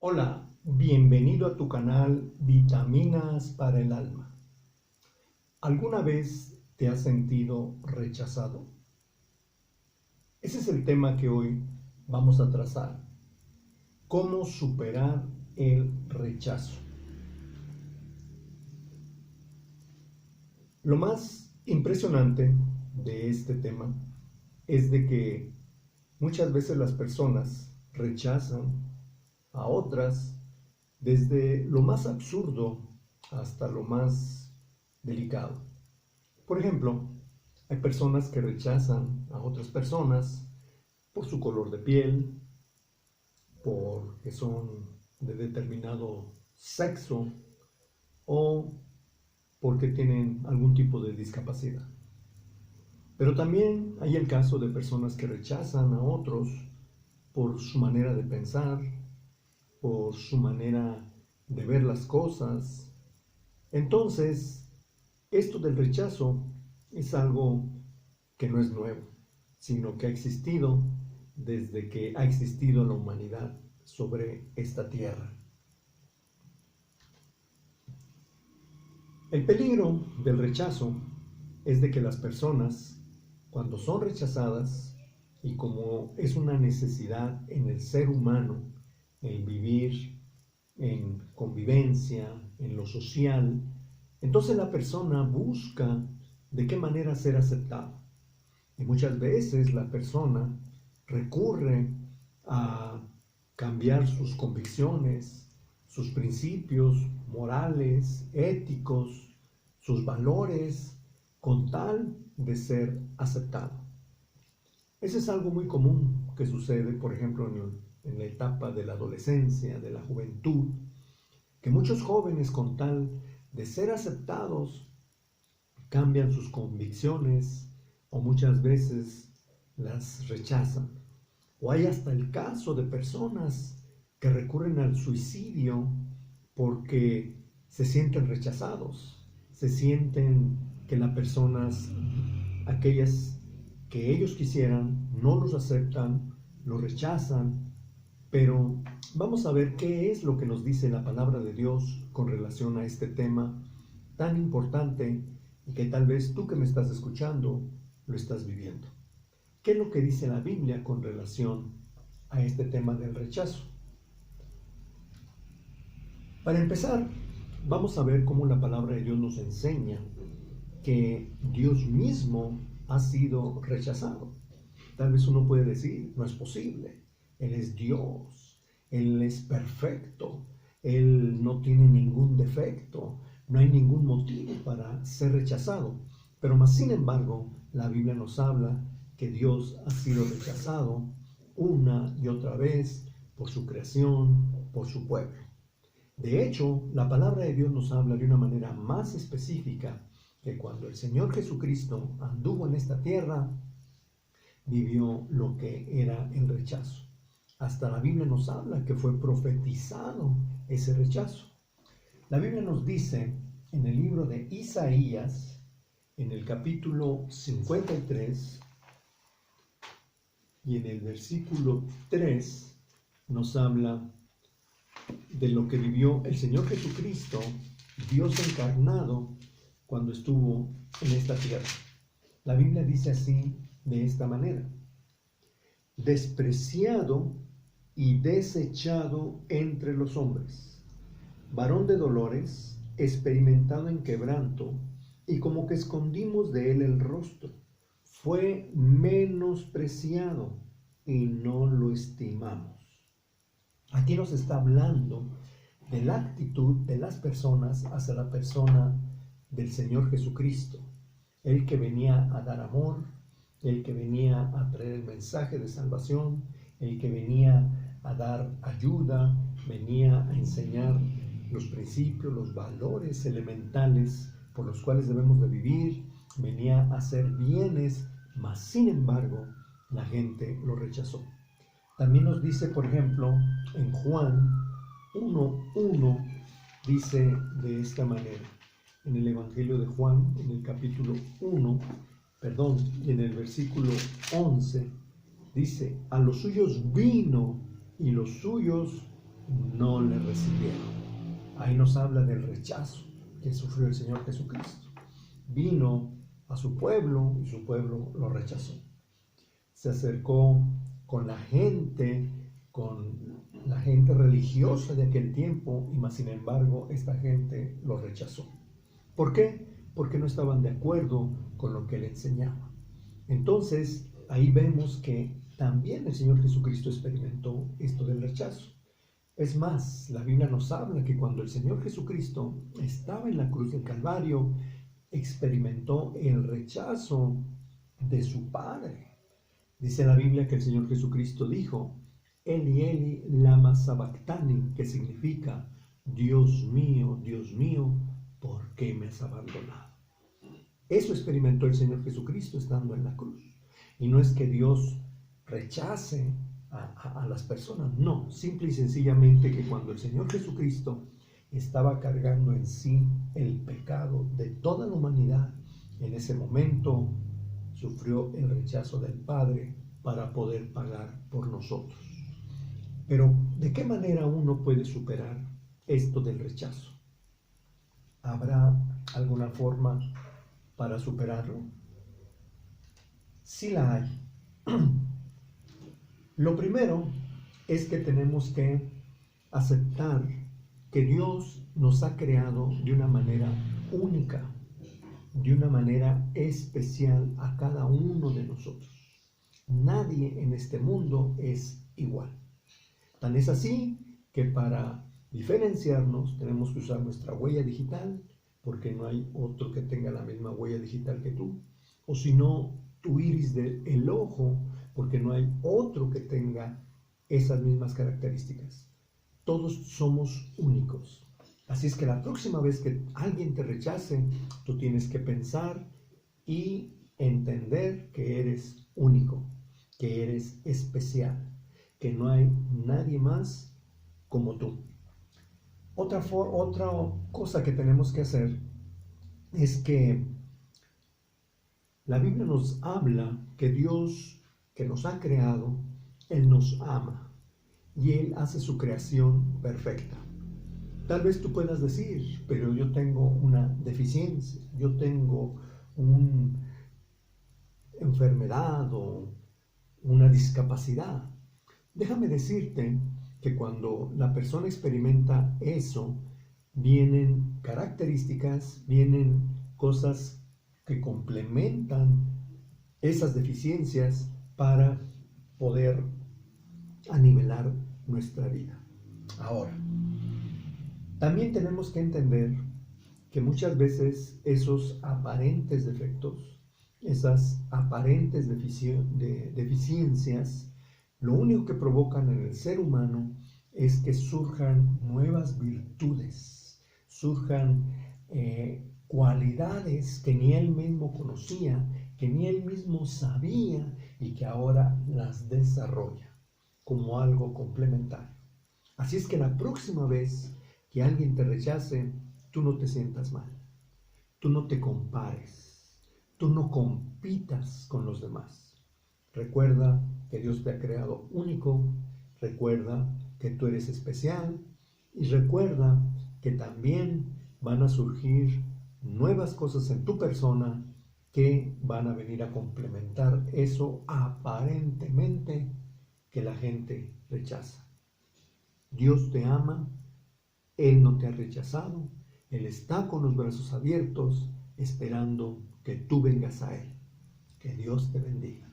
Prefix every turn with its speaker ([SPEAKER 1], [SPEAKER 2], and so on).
[SPEAKER 1] Hola, bienvenido a tu canal Vitaminas para el Alma. ¿Alguna vez te has sentido rechazado? Ese es el tema que hoy vamos a trazar. ¿Cómo superar el rechazo? Lo más impresionante de este tema es de que muchas veces las personas rechazan a otras desde lo más absurdo hasta lo más delicado. Por ejemplo, hay personas que rechazan a otras personas por su color de piel, porque son de determinado sexo o porque tienen algún tipo de discapacidad. Pero también hay el caso de personas que rechazan a otros por su manera de pensar, por su manera de ver las cosas. Entonces, esto del rechazo es algo que no es nuevo, sino que ha existido desde que ha existido la humanidad sobre esta tierra. El peligro del rechazo es de que las personas, cuando son rechazadas, y como es una necesidad en el ser humano, el vivir en convivencia, en lo social, entonces la persona busca de qué manera ser aceptada. Y muchas veces la persona recurre a cambiar sus convicciones, sus principios morales, éticos, sus valores, con tal de ser aceptado. Eso es algo muy común que sucede, por ejemplo, en la etapa de la adolescencia, de la juventud, que muchos jóvenes con tal de ser aceptados cambian sus convicciones o muchas veces las rechazan. O hay hasta el caso de personas que recurren al suicidio porque se sienten rechazados, se sienten que las personas, aquellas que ellos quisieran, no los aceptan, los rechazan. Pero vamos a ver qué es lo que nos dice la palabra de Dios con relación a este tema tan importante y que tal vez tú que me estás escuchando lo estás viviendo. ¿Qué es lo que dice la Biblia con relación a este tema del rechazo? Para empezar, vamos a ver cómo la palabra de Dios nos enseña que Dios mismo ha sido rechazado. Tal vez uno puede decir, no es posible, Él es Dios, Él es perfecto, Él no tiene ningún defecto, no hay ningún motivo para ser rechazado. Pero más sin embargo, la Biblia nos habla que Dios ha sido rechazado una y otra vez por su creación, por su pueblo. De hecho, la palabra de Dios nos habla de una manera más específica que cuando el Señor Jesucristo anduvo en esta tierra, vivió lo que era el rechazo. Hasta la Biblia nos habla que fue profetizado ese rechazo. La Biblia nos dice en el libro de Isaías, en el capítulo 53 y en el versículo 3, nos habla de lo que vivió el Señor Jesucristo, Dios encarnado, cuando estuvo en esta tierra. La Biblia dice así, de esta manera: despreciado y desechado entre los hombres, varón de dolores, experimentado en quebranto, y como que escondimos de él el rostro. Fue menospreciado y no lo estimamos. Aquí nos está hablando de la actitud de las personas hacia la persona del Señor Jesucristo, el que venía a dar amor, el que venía a traer el mensaje de salvación, el que venía a dar ayuda, venía a enseñar los principios, los valores elementales por los cuales debemos de vivir, venía a hacer bienes, mas sin embargo la gente lo rechazó. También nos dice, por ejemplo, en Juan 1:1, dice de esta manera, en el Evangelio de Juan, en el capítulo 1, y en el versículo 11, dice: a los suyos vino y los suyos no recibieron. Ahí nos habla del rechazo que sufrió el Señor Jesucristo. Vino a su pueblo y su pueblo lo rechazó. Se acercó con la gente religiosa de aquel tiempo, y más sin embargo esta gente lo rechazó. ¿Por qué? Porque no estaban de acuerdo con lo que él enseñaba. Entonces ahí vemos que también el Señor Jesucristo experimentó esto del rechazo. Es más, la Biblia nos habla que cuando el Señor Jesucristo estaba en la cruz del Calvario, experimentó el rechazo de su Padre. Dice la Biblia que el Señor Jesucristo dijo: Eli, Eli, lama sabactani, que significa: Dios mío, ¿por qué me has abandonado? Eso experimentó el Señor Jesucristo estando en la cruz. Y no es que Dios rechace a las personas, no, simple y sencillamente que cuando el Señor Jesucristo estaba cargando en sí el pecado de toda la humanidad, en ese momento sufrió el rechazo del Padre para poder pagar por nosotros. Pero, ¿de qué manera uno puede superar esto del rechazo? ¿Habrá alguna forma para superarlo? Sí la hay. Lo primero es que tenemos que aceptar que Dios nos ha creado de una manera única, de una manera especial a cada uno de nosotros. Nadie en este mundo es igual. Tan es así que para diferenciarnos tenemos que usar nuestra huella digital, porque no hay otro que tenga la misma huella digital que tú. O si no, tu iris del ojo, porque no hay otro que tenga esas mismas características. Todos somos únicos. Así es que la próxima vez que alguien te rechace, tú tienes que pensar y entender que eres único, que eres especial, que no hay nadie más como tú. Otra cosa que tenemos que hacer es que la Biblia nos habla que Dios, que nos ha creado, Él nos ama y Él hace su creación perfecta. Tal vez tú puedas decir: pero yo tengo una deficiencia, yo tengo una enfermedad o una discapacidad. Déjame decirte que cuando la persona experimenta eso, vienen características, vienen cosas que complementan esas deficiencias para poder anivelar nuestra vida. Ahora, también tenemos que entender que muchas veces esos aparentes defectos, esas aparentes deficiencias, lo único que provocan en el ser humano es que surjan nuevas virtudes, surjan cualidades que ni él mismo conocía, que ni él mismo sabía y que ahora las desarrolla como algo complementario. Así es que la próxima vez que alguien te rechace, tú no te sientas mal, tú no te compares, tú no compitas con los demás. Recuerda que Dios te ha creado único, recuerda que tú eres especial y recuerda que también van a surgir nuevas cosas en tu persona que van a venir a complementar eso aparentemente que la gente rechaza. Dios te ama, Él no te ha rechazado, Él está con los brazos abiertos esperando que tú vengas a Él. Que Dios te bendiga.